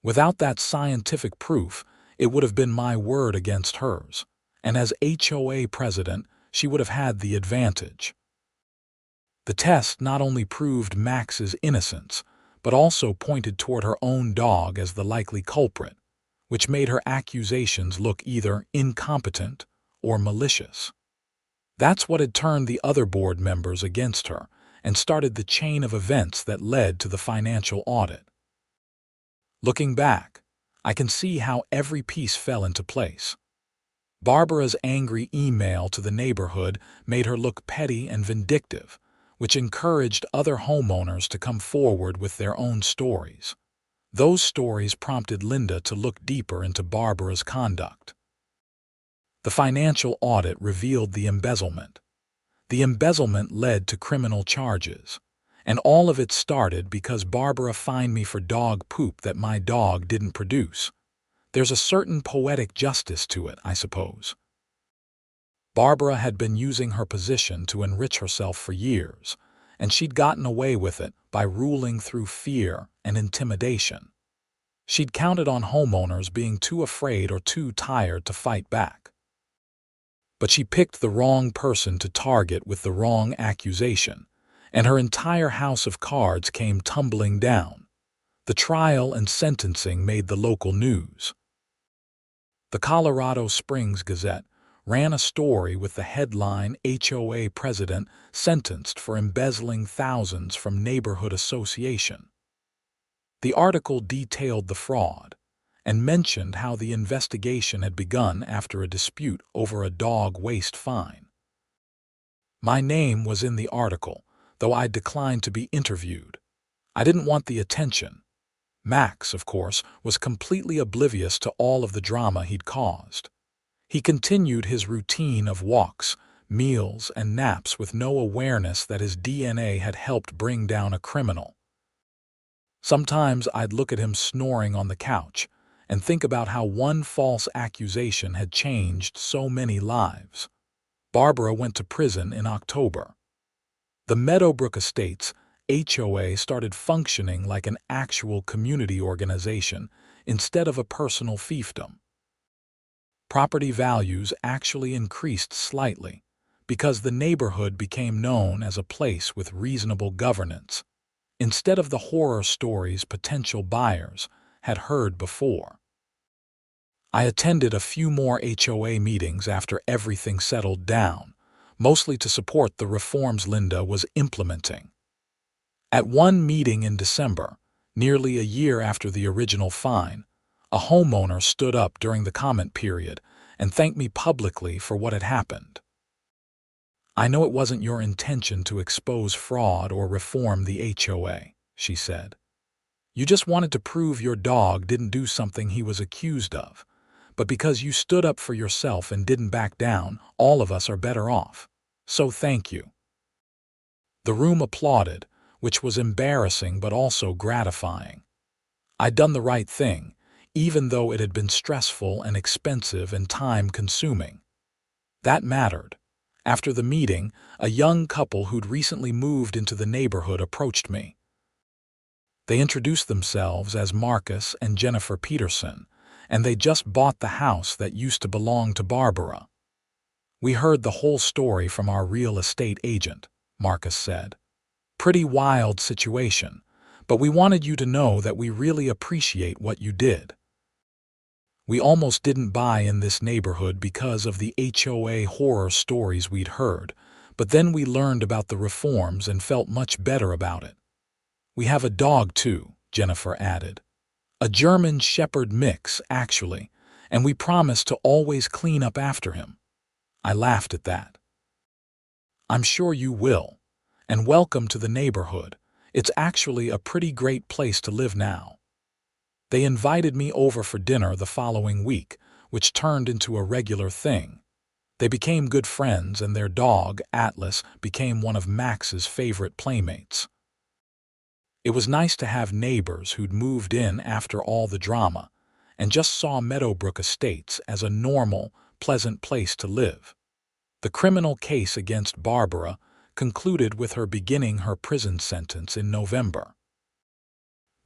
Without that scientific proof, it would have been my word against hers, and as HOA president, she would have had the advantage. The test not only proved Max's innocence, but also pointed toward her own dog as the likely culprit, which made her accusations look either incompetent or malicious. That's what had turned the other board members against her and started the chain of events that led to the financial audit. Looking back, I can see how every piece fell into place. Barbara's angry email to the neighborhood made her look petty and vindictive, which encouraged other homeowners to come forward with their own stories. Those stories prompted Linda to look deeper into Barbara's conduct. The financial audit revealed the embezzlement. The embezzlement led to criminal charges, and all of it started because Barbara fined me for dog poop that my dog didn't produce. There's a certain poetic justice to it, I suppose. Barbara had been using her position to enrich herself for years, and she'd gotten away with it by ruling through fear and intimidation. She'd counted on homeowners being too afraid or too tired to fight back. But she picked the wrong person to target with the wrong accusation, and her entire house of cards came tumbling down. The trial and sentencing made the local news. The Colorado Springs Gazette ran a story with the headline "HOA President Sentenced for Embezzling Thousands from Neighborhood Association." The article detailed the fraud and mentioned how the investigation had begun after a dispute over a dog waste fine. My name was in the article, though I declined to be interviewed. I didn't want the attention. Max, of course, was completely oblivious to all of the drama he'd caused. He continued his routine of walks, meals, and naps with no awareness that his DNA had helped bring down a criminal. Sometimes I'd look at him snoring on the couch and think about how one false accusation had changed so many lives. Barbara went to prison in October. The Meadowbrook Estates HOA started functioning like an actual community organization instead of a personal fiefdom. Property values actually increased slightly because the neighborhood became known as a place with reasonable governance, instead of the horror stories potential buyers had heard before. I attended a few more HOA meetings after everything settled down, mostly to support the reforms Linda was implementing. At one meeting in December, nearly a year after the original fine, a homeowner stood up during the comment period and thanked me publicly for what had happened. "I know it wasn't your intention to expose fraud or reform the HOA," she said. "You just wanted to prove your dog didn't do something he was accused of. But because you stood up for yourself and didn't back down, all of us are better off. So thank you." The room applauded, which was embarrassing but also gratifying. I'd done the right thing, even though it had been stressful and expensive and time-consuming. That mattered. After the meeting, a young couple who'd recently moved into the neighborhood approached me. They introduced themselves as Marcus and Jennifer Peterson, and they just bought the house that used to belong to Barbara. "We heard the whole story from our real estate agent," Marcus said. "Pretty wild situation, but we wanted you to know that we really appreciate what you did. We almost didn't buy in this neighborhood because of the HOA horror stories we'd heard, but then we learned about the reforms and felt much better about it. We have a dog too," Jennifer added. "A German Shepherd mix, actually, and we promise to always clean up after him." I laughed at that. "I'm sure you will, and welcome to the neighborhood. It's actually a pretty great place to live now." They invited me over for dinner the following week, which turned into a regular thing. They became good friends, and their dog, Atlas, became one of Max's favorite playmates. It was nice to have neighbors who'd moved in after all the drama and just saw Meadowbrook Estates as a normal, pleasant place to live. The criminal case against Barbara concluded with her beginning her prison sentence in November.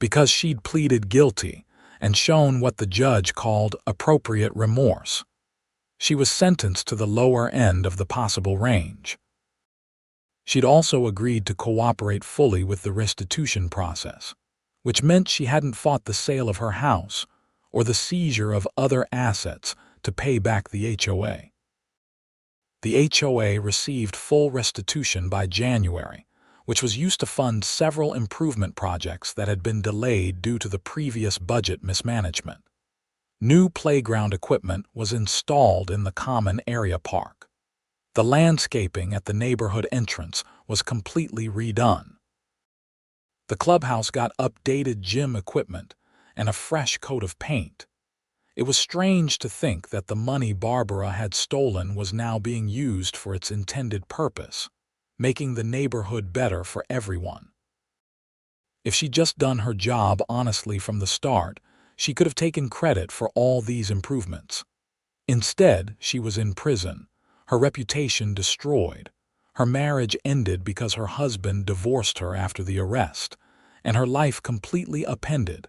Because she'd pleaded guilty and shown what the judge called appropriate remorse, she was sentenced to the lower end of the possible range. She'd also agreed to cooperate fully with the restitution process, which meant she hadn't fought the sale of her house or the seizure of other assets to pay back the HOA. The HOA received full restitution by January, which was used to fund several improvement projects that had been delayed due to the previous budget mismanagement. New playground equipment was installed in the common area park. The landscaping at the neighborhood entrance was completely redone. The clubhouse got updated gym equipment and a fresh coat of paint. It was strange to think that the money Barbara had stolen was now being used for its intended purpose, making the neighborhood better for everyone. If she'd just done her job honestly from the start, she could have taken credit for all these improvements. Instead, she was in prison, her reputation destroyed, Her marriage ended because her husband divorced her after the arrest, and her life completely upended.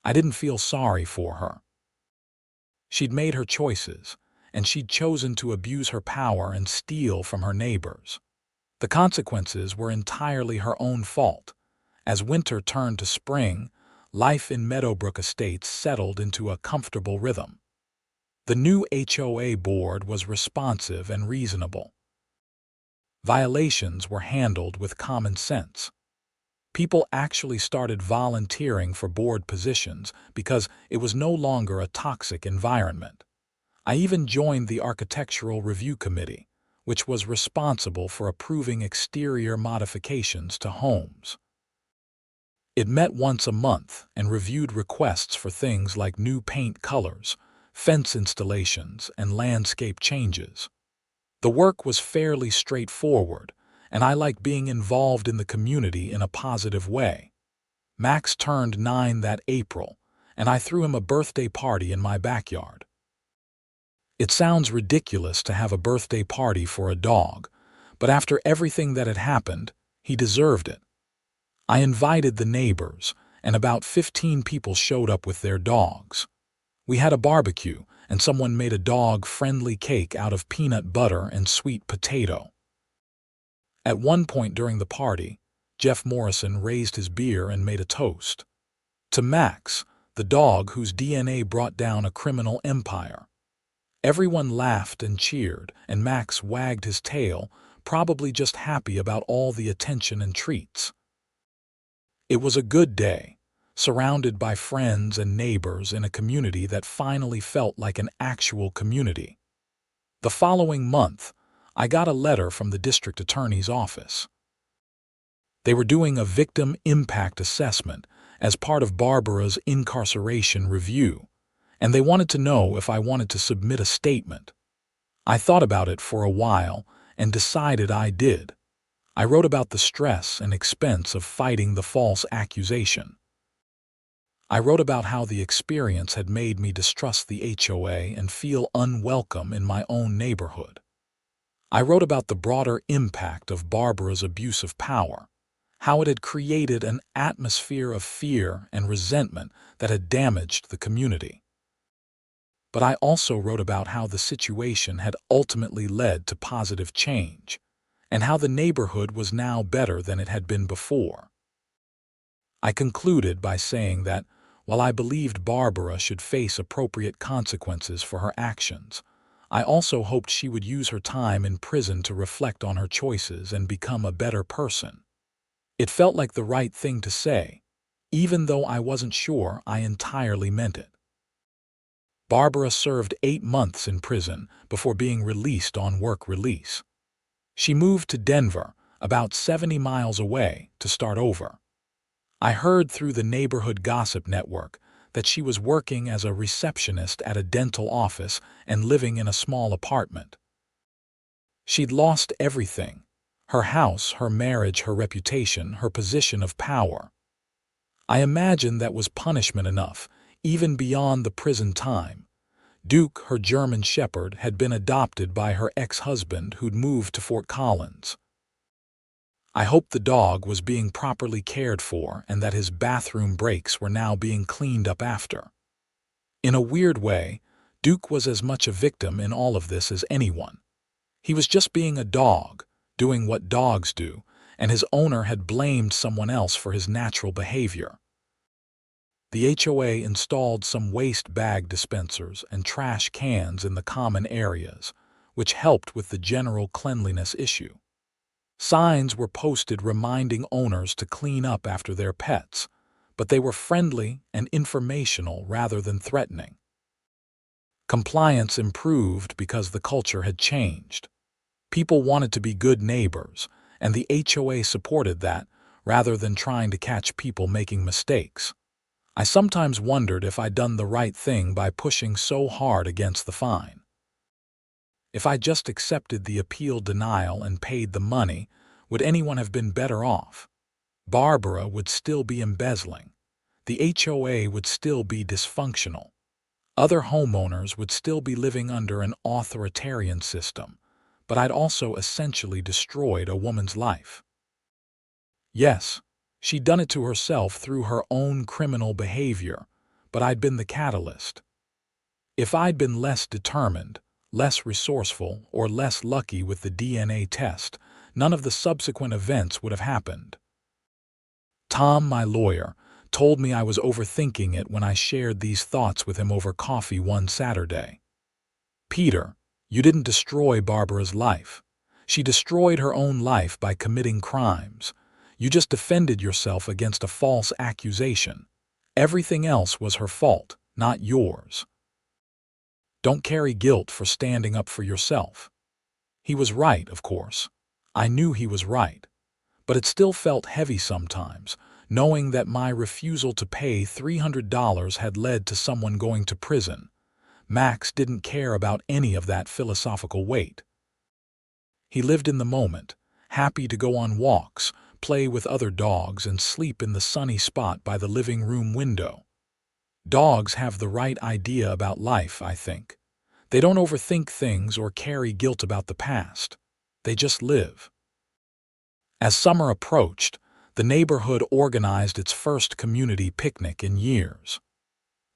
I didn't feel sorry for her. She'd made her choices, and she'd chosen to abuse her power and steal from her neighbors. The consequences were entirely her own fault. As winter turned to spring, life in Meadowbrook Estates settled into a comfortable rhythm. The new HOA board was responsive and reasonable. Violations were handled with common sense. People actually started volunteering for board positions because it was no longer a toxic environment. I even joined the Architectural Review Committee, which was responsible for approving exterior modifications to homes. It met once a month and reviewed requests for things like new paint colors, fence installations, and landscape changes. The work was fairly straightforward, and I liked being involved in the community in a positive way. Max turned 9 that April, and I threw him a birthday party in my backyard. It sounds ridiculous to have a birthday party for a dog, but after everything that had happened, he deserved it. I invited the neighbors, and about 15 people showed up with their dogs. We had a barbecue, and someone made a dog-friendly cake out of peanut butter and sweet potato. At one point during the party, Jeff Morrison raised his beer and made a toast to Max, the dog whose DNA brought down a criminal empire. Everyone laughed and cheered, and Max wagged his tail, probably just happy about all the attention and treats. It was a good day, surrounded by friends and neighbors in a community that finally felt like an actual community. The following month, I got a letter from the district attorney's office. They were doing a victim impact assessment as part of Barbara's incarceration review, and they wanted to know if I wanted to submit a statement. I thought about it for a while and decided I did. I wrote about the stress and expense of fighting the false accusation. I wrote about how the experience had made me distrust the HOA and feel unwelcome in my own neighborhood. I wrote about the broader impact of Barbara's abuse of power, how it had created an atmosphere of fear and resentment that had damaged the community. But I also wrote about how the situation had ultimately led to positive change, and how the neighborhood was now better than it had been before. I concluded by saying that, while I believed Barbara should face appropriate consequences for her actions, I also hoped she would use her time in prison to reflect on her choices and become a better person. It felt like the right thing to say, even though I wasn't sure I entirely meant it. Barbara served 8 months in prison before being released on work release. She moved to Denver, about 70 miles away, to start over. I heard through the neighborhood gossip network that she was working as a receptionist at a dental office and living in a small apartment. She'd lost everything: her house, her marriage, her reputation, her position of power. I imagined that was punishment enough, even beyond the prison time. Duke, her German shepherd, had been adopted by her ex-husband who'd moved to Fort Collins. I hoped the dog was being properly cared for and that his bathroom breaks were now being cleaned up after. In a weird way, Duke was as much a victim in all of this as anyone. He was just being a dog, doing what dogs do, and his owner had blamed someone else for his natural behavior. The HOA installed some waste bag dispensers and trash cans in the common areas, which helped with the general cleanliness issue. Signs were posted reminding owners to clean up after their pets, but they were friendly and informational rather than threatening. Compliance improved because the culture had changed. People wanted to be good neighbors, and the HOA supported that rather than trying to catch people making mistakes. I sometimes wondered if I'd done the right thing by pushing so hard against the fine. If I just accepted the appeal denial and paid the money, would anyone have been better off? Barbara would still be embezzling. The HOA would still be dysfunctional. Other homeowners would still be living under an authoritarian system. but I'd also essentially destroyed a woman's life. Yes, she'd done it to herself through her own criminal behavior, but I'd been the catalyst. If I'd been less determined, less resourceful, or less lucky with the DNA test, none of the subsequent events would have happened. Tom, my lawyer, told me I was overthinking it when I shared these thoughts with him over coffee one Saturday. Peter, you didn't destroy Barbara's life. She destroyed her own life by committing crimes. You just defended yourself against a false accusation. Everything else was her fault, not yours. Don't carry guilt for standing up for yourself. He was right, of course. I knew he was right. But it still felt heavy sometimes, knowing that my refusal to pay $300 had led to someone going to prison. Max didn't care about any of that philosophical weight. He lived in the moment, happy to go on walks, play with other dogs, and sleep in the sunny spot by the living room window. Dogs have the right idea about life, I think. They don't overthink things or carry guilt about the past. They just live. As summer approached, the neighborhood organized its first community picnic in years.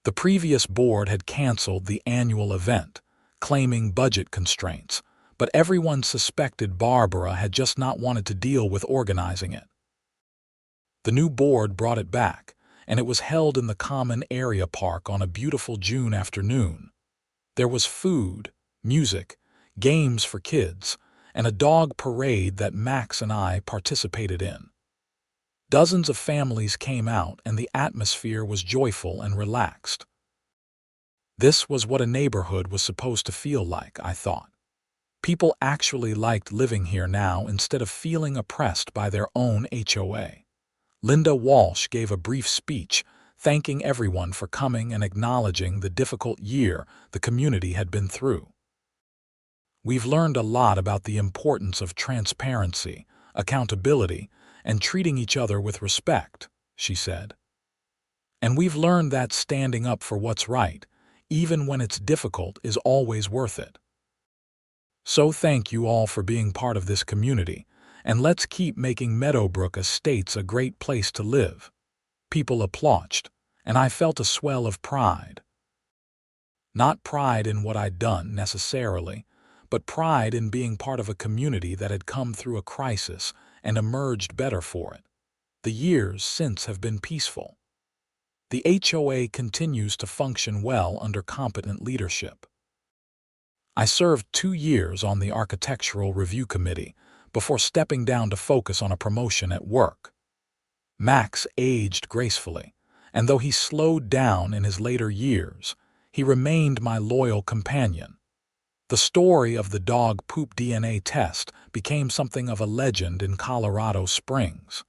The previous board had canceled the annual event, claiming budget constraints, but everyone suspected Barbara had just not wanted to deal with organizing it. The new board brought it back, and it was held in the common area park on a beautiful June afternoon. There was food, music, games for kids, and a dog parade that Max and I participated in. Dozens of families came out, and the atmosphere was joyful and relaxed. This was what a neighborhood was supposed to feel like, I thought. People actually liked living here now instead of feeling oppressed by their own HOA. Linda Walsh gave a brief speech, thanking everyone for coming and acknowledging the difficult year the community had been through. We've learned a lot about the importance of transparency, accountability, and treating each other with respect, she said. And we've learned that standing up for what's right, even when it's difficult, is always worth it. So thank you all for being part of this community, and let's keep making Meadowbrook Estates a great place to live. People applauded, and I felt a swell of pride. Not pride in what I'd done, necessarily, but pride in being part of a community that had come through a crisis and emerged better for it. The years since have been peaceful. The HOA continues to function well under competent leadership. I served 2 years on the Architectural Review Committee before stepping down to focus on a promotion at work. Max aged gracefully, and though he slowed down in his later years, he remained my loyal companion. The story of the dog poop DNA test became something of a legend in Colorado Springs.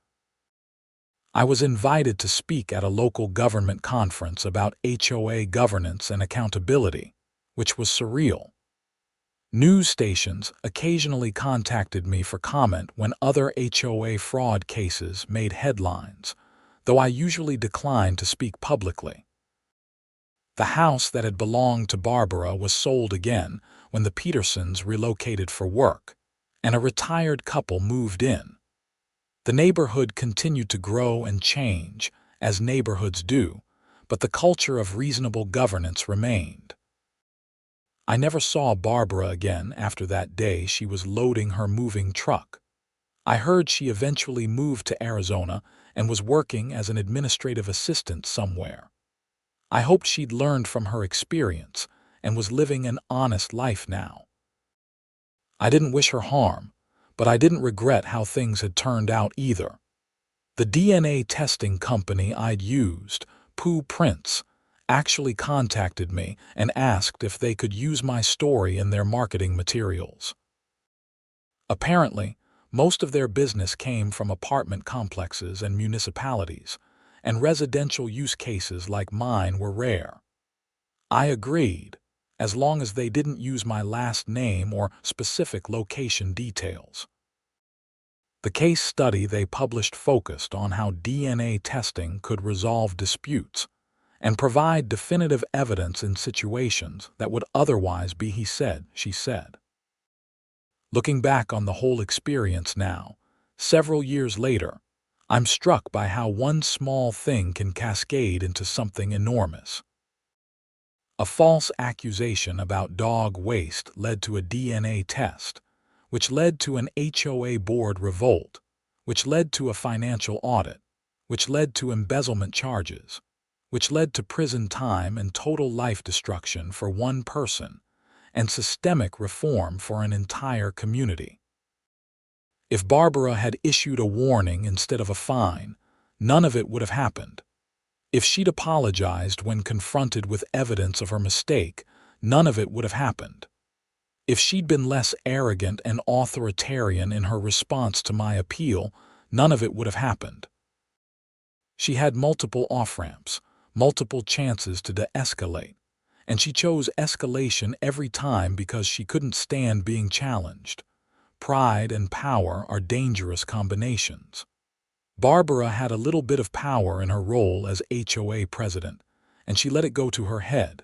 I was invited to speak at a local government conference about HOA governance and accountability, which was surreal. News stations occasionally contacted me for comment when other HOA fraud cases made headlines, though I usually declined to speak publicly. The house that had belonged to Barbara was sold again when the Petersons relocated for work, and a retired couple moved in. The neighborhood continued to grow and change, as neighborhoods do, but the culture of reasonable governance remained. I never saw Barbara again after that day she was loading her moving truck. I heard she eventually moved to Arizona and was working as an administrative assistant somewhere. I hoped she'd learned from her experience and was living an honest life now. I didn't wish her harm, but I didn't regret how things had turned out either. The DNA testing company I'd used, Pooh Prints, actually contacted me and asked if they could use my story in their marketing materials. Apparently, most of their business came from apartment complexes and municipalities, and residential use cases like mine were rare. I agreed, as long as they didn't use my last name or specific location details. The case study they published focused on how DNA testing could resolve disputes and provide definitive evidence in situations that would otherwise be he said, she said. Looking back on the whole experience now, several years later, I'm struck by how one small thing can cascade into something enormous. A false accusation about dog waste led to a DNA test, which led to an HOA board revolt, which led to a financial audit, which led to embezzlement charges, which led to prison time and total life destruction for one person, and systemic reform for an entire community. If Barbara had issued a warning instead of a fine, none of it would have happened. If she'd apologized when confronted with evidence of her mistake, none of it would have happened. If she'd been less arrogant and authoritarian in her response to my appeal, none of it would have happened. She had multiple off-ramps, multiple chances to de-escalate, and she chose escalation every time because she couldn't stand being challenged. Pride and power are dangerous combinations. Barbara had a little bit of power in her role as HOA president, and she let it go to her head.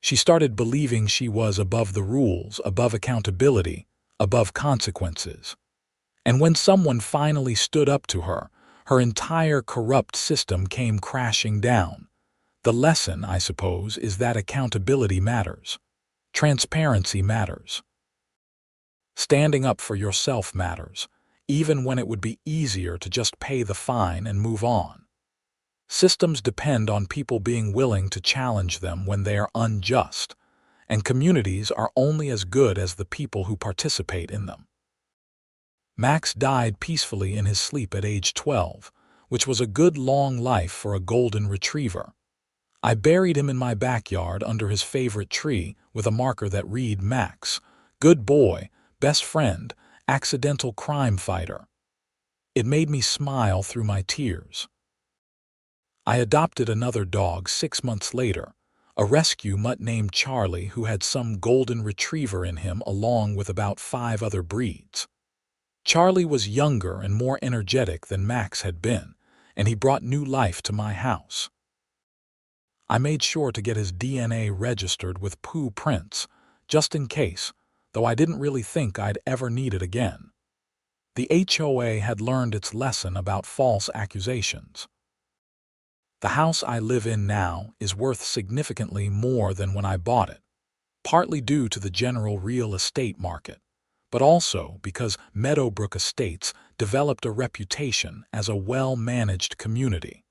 She started believing she was above the rules, above accountability, above consequences. And when someone finally stood up to her, her entire corrupt system came crashing down. The lesson, I suppose, is that accountability matters. Transparency matters. Standing up for yourself matters, even when it would be easier to just pay the fine and move on. Systems depend on people being willing to challenge them when they are unjust, and communities are only as good as the people who participate in them. Max died peacefully in his sleep at age 12, which was a good long life for a golden retriever. I buried him in my backyard under his favorite tree with a marker that read Max, good boy, best friend, accidental crime fighter. It made me smile through my tears. I adopted another dog 6 months later, a rescue mutt named Charlie who had some golden retriever in him along with about 5 other breeds. Charlie was younger and more energetic than Max had been, and he brought new life to my house. I made sure to get his DNA registered with poo prints, just in case, though I didn't really think I'd ever need it again. The HOA had learned its lesson about false accusations. The house I live in now is worth significantly more than when I bought it, partly due to the general real estate market, but also because Meadowbrook Estates developed a reputation as a well-managed community.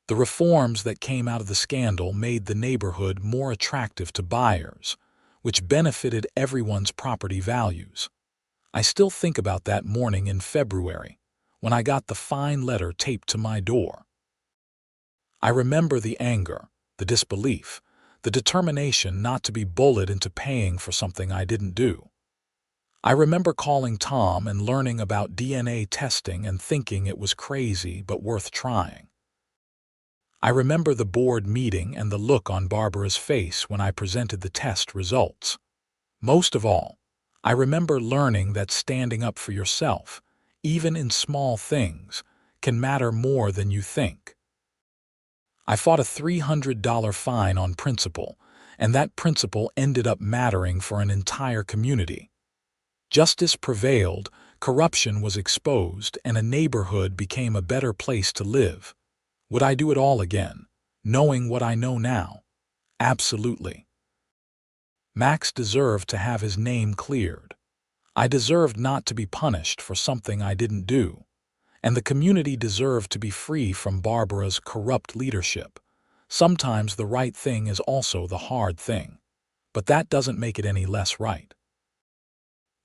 The reforms that came out of the scandal made the neighborhood more attractive to buyers, which benefited everyone's property values. I still think about that morning in February, when I got the fine letter taped to my door. I remember the anger, the disbelief, the determination not to be bullied into paying for something I didn't do. I remember calling Tom and learning about DNA testing and thinking it was crazy but worth trying. I remember the board meeting and the look on Barbara's face when I presented the test results. Most of all, I remember learning that standing up for yourself, even in small things, can matter more than you think. I fought a $300 fine on principle, and that principle ended up mattering for an entire community. Justice prevailed, corruption was exposed, and a neighborhood became a better place to live. Would I do it all again, knowing what I know now? Absolutely. Max deserved to have his name cleared. I deserved not to be punished for something I didn't do. And the community deserved to be free from Barbara's corrupt leadership. Sometimes the right thing is also the hard thing, but that doesn't make it any less right.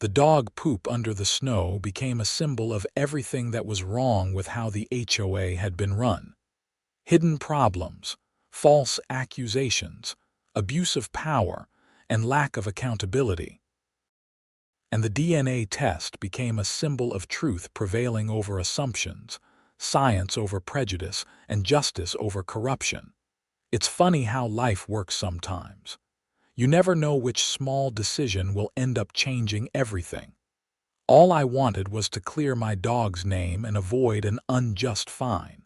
The dog poop under the snow became a symbol of everything that was wrong with how the HOA had been run. Hidden problems, false accusations, abuse of power, and lack of accountability. And the DNA test became a symbol of truth prevailing over assumptions, science over prejudice, and justice over corruption. It's funny how life works sometimes. You never know which small decision will end up changing everything. All I wanted was to clear my dog's name and avoid an unjust fine.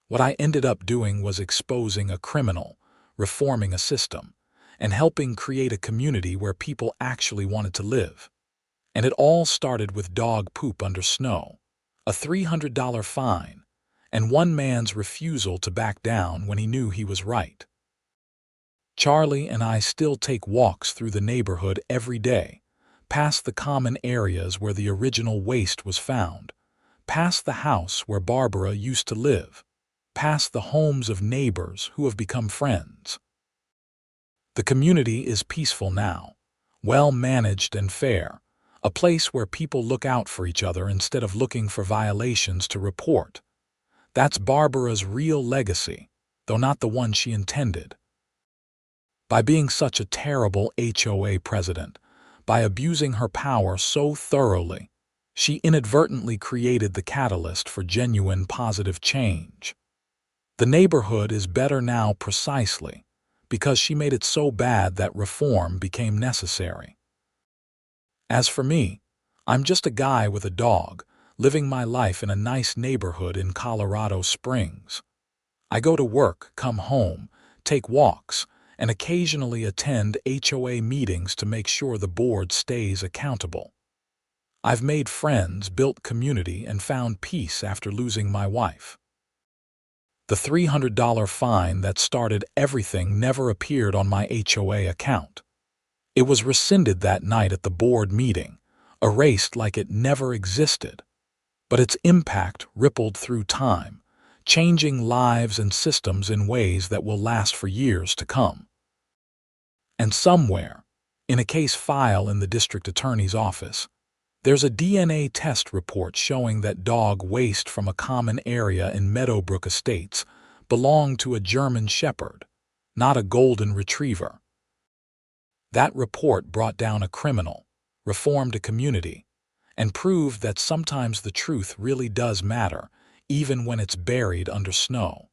What I ended up doing was exposing a criminal, reforming a system, and helping create a community where people actually wanted to live. And it all started with dog poop under snow, a $300 fine, and one man's refusal to back down when he knew he was right. Charlie and I still take walks through the neighborhood every day, past the common areas where the original waste was found, past the house where Barbara used to live, past the homes of neighbors who have become friends. The community is peaceful now, well managed and fair, a place where people look out for each other instead of looking for violations to report. That's Barbara's real legacy, though not the one she intended. By being such a terrible HOA president, by abusing her power so thoroughly, she inadvertently created the catalyst for genuine positive change. The neighborhood is better now precisely because she made it so bad that reform became necessary. As for me, I'm just a guy with a dog, living my life in a nice neighborhood in Colorado Springs. I go to work, come home, take walks, and occasionally attend HOA meetings to make sure the board stays accountable. I've made friends, built community, and found peace after losing my wife. The $300 fine that started everything never appeared on my HOA account. It was rescinded that night at the board meeting, erased like it never existed. But its impact rippled through time, changing lives and systems in ways that will last for years to come. And somewhere, in a case file in the district attorney's office, there's a DNA test report showing that dog waste from a common area in Meadowbrook Estates belonged to a German Shepherd, not a Golden Retriever. That report brought down a criminal, reformed a community, and proved that sometimes the truth really does matter, even when it's buried under snow.